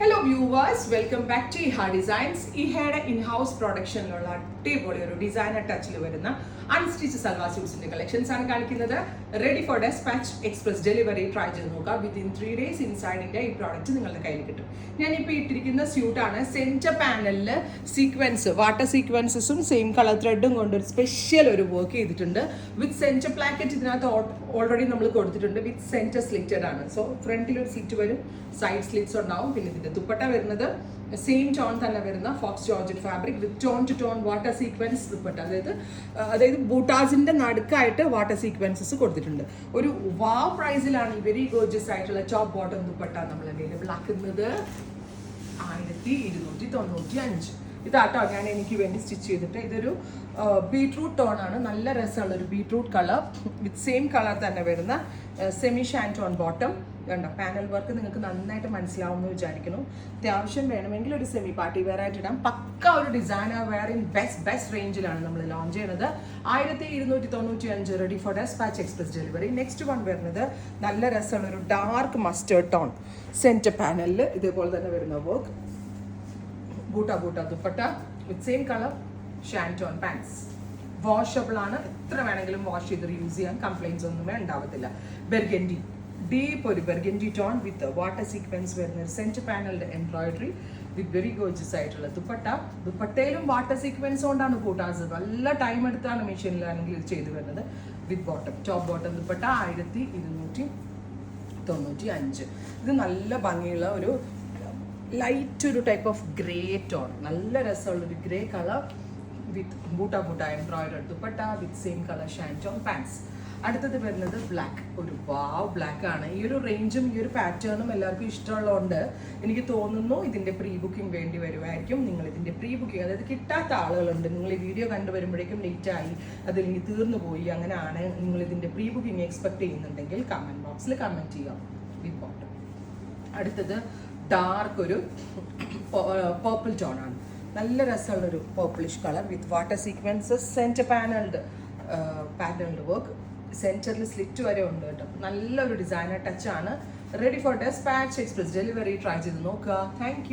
Hello viewers, welcome back to Iha designs. ഇഹയുടെ in house പ്രൊഡക്ഷനിലുള്ള അടിപൊളി ഒരു ഡിസൈനർ ടച്ചിൽ വരുന്ന അൺസ്റ്റിച്ച് സൽവാർ സ്യൂട്ട്സിന്റെ കളക്ഷൻസ് ആണ് കാണിക്കുന്നത്. Ready for dispatch, express delivery. Try ചെയ്ത് നോക്കുക. വിത്തിൻ 3 days ഇൻസൈഡിന്റെ ഈ പ്രോഡക്റ്റ് നിങ്ങളുടെ കയ്യിൽ കിട്ടും. ഞാനിപ്പോൾ ഇട്ടിരിക്കുന്ന സ്യൂട്ടാണ്. സെന്റർ പാനലിൽ സീക്വൻസ്, വാട്ടർ സീക്വൻസസും സെയിം കളർ ത്രെഡും കൊണ്ട് ഒരു സ്പെഷ്യൽ ഒരു വർക്ക് ചെയ്തിട്ടുണ്ട്. വിത്ത് സെന്റർ പ്ലാക്കറ്റ് ഇതിനകത്ത് ഓൾറെഡി നമ്മൾ കൊടുത്തിട്ടുണ്ട്. വിത്ത് സെന്റർ സ്ലിറ്റഡ് ആണ്. സോ ഫ്രണ്ടിൽ ഒരു സ്ലിറ്റ് വരും, സൈഡ് സ്ലിറ്റ്സ് ഉണ്ടാവും. പിന്നെ ഇതിന്റെ ദുപ്പട്ട വരുന്നത് സെയിം ടോൺ തന്നെ വരുന്ന faux georgette fabric with tone to tone water sequence dupatta. അതായത് ബൂട്ടാസിന്റെ നടുക്കായിട്ട് വാട്ടർ സീക്വൻസസ് കൊടുത്തിട്ടുണ്ട്. ഒരു വാവ് പ്രൈസിലാണ് ഈ വെരി ഗോർജിയസ് ആയിട്ടുള്ള ടോപ്പ് ബോട്ടം ദുപ്പട്ട നമ്മൾ അവൈലബിൾ ആക്കുന്നത്. 1295. ഇതാട്ടോ ഞാൻ എനിക്ക് വേണ്ടി സ്റ്റിച്ച് ചെയ്തിട്ട്. ഇതൊരു ബീട്രൂട്ട് ടോൺ ആണ്. നല്ല രസമുള്ള ഒരു ബീട്രൂട്ട് കളർ വിത്ത് സെയിം കളർ തന്നെ വരുന്ന സെമി ഷാൻറ്റോൺ ബോട്ടം. കണ്ടോ, പാനൽ വർക്ക് നിങ്ങൾക്ക് നന്നായിട്ട് മനസ്സിലാവുമെന്ന് വിചാരിക്കുന്നു. അത്യാവശ്യം വേണമെങ്കിൽ ഒരു സെമി പാർട്ടി വെയർ ആയിട്ട് ഇടാം. പക്ക ഒരു ഡിസൈനർ വെയർ ഇൻ ബെസ്റ്റ് റേഞ്ചിലാണ് നമ്മൾ ലോഞ്ച് ചെയ്യുന്നത്. 1295 ready for dispatch, express delivery. Next one വരുന്നത് നല്ല രസമുള്ള ഒരു ഡാർക്ക് മസ്റ്റേർഡ് ടോൺ സെന്റർ പാനലിൽ ഇതേപോലെ തന്നെ വരുന്ന work. Boota dupatta with same colour shantoon pants. Washable ആണ്. എത്ര വേണമെങ്കിലും വാഷ് ചെയ്ത് യൂസ് ചെയ്യാൻ, കംപ്ലൈൻസ് ഒന്നുമേ ഉണ്ടാവത്തില്ല. ബെർഗൻഡി, ഡീപ്പ് ഒരു burgundy tone with water sequins വരുന്ന സെന്റർ പാനലിന്റെ എംബ്രോയിഡറി വിത്ത് വെരി ഗോർജിയസ് ആയിട്ടുള്ള ദുപ്പട്ടയിലും വാട്ടർ സീക്വൻസ് കൊണ്ടാണ് കൂട്ടാസ്. നല്ല ടൈം എടുത്താണ് മെഷീനിലാണെങ്കിൽ ഇത് ചെയ്തു വരുന്നത്. വിത്ത് ബോട്ടം, ടോപ്പ് ബോട്ടം ദുപ്പട്ട 1295. ഇത് നല്ല ഭംഗിയുള്ള ഒരു ലൈറ്റ് ഒരു ടൈപ്പ് ഓഫ് ഗ്രേ ടോൺ. നല്ല രസമുള്ളൊരു grey colour with boota embroidery dupatta with same colour shantoon pants. അടുത്തത് വരുന്നത് ബ്ലാക്ക്. ഒരു വാവ് ബ്ലാക്ക് ആണ്. ഈ ഒരു റേഞ്ചും ഈ ഒരു പാറ്റേണും എല്ലാവർക്കും ഇഷ്ടമുള്ളതുകൊണ്ട് എനിക്ക് തോന്നുന്നു ഇതിന്റെ പ്രീ ബുക്കിംഗ് വേണ്ടി വരുമായിരിക്കും. നിങ്ങൾ ഇതിന്റെ പ്രീ ബുക്കിംഗ്, അതായത് കിട്ടാത്ത ആളുകളുണ്ട്, നിങ്ങൾ ഈ വീഡിയോ കണ്ടുവരുമ്പോഴേക്കും ലേറ്റ് ആയി, അതില്ലെങ്കിൽ തീർന്നു പോയി, അങ്ങനെയാണ് നിങ്ങൾ ഇതിന്റെ പ്രീ ബുക്കിംഗ് എക്സ്പെക്ട് ചെയ്യുന്നുണ്ടെങ്കിൽ കമന്റ് ബോക്സിൽ കമന്റ് ചെയ്യാം. With bottom. അടുത്തത് ഡാർക്ക് ഒരു പർപ്പിൾ ടോൺ ആണ്. നല്ല രസമുള്ളൊരു purplish colour with water sequences, centre panelled work. സെന്ററിൽ സ്ലിറ്റ് വരെ ഉണ്ട് കേട്ടോ. നല്ലൊരു ഡിസൈനർ ടച്ച് ആണ്. Ready for dispatch, express delivery. Try ചെയ്ത് നോക്കുക. Thank U.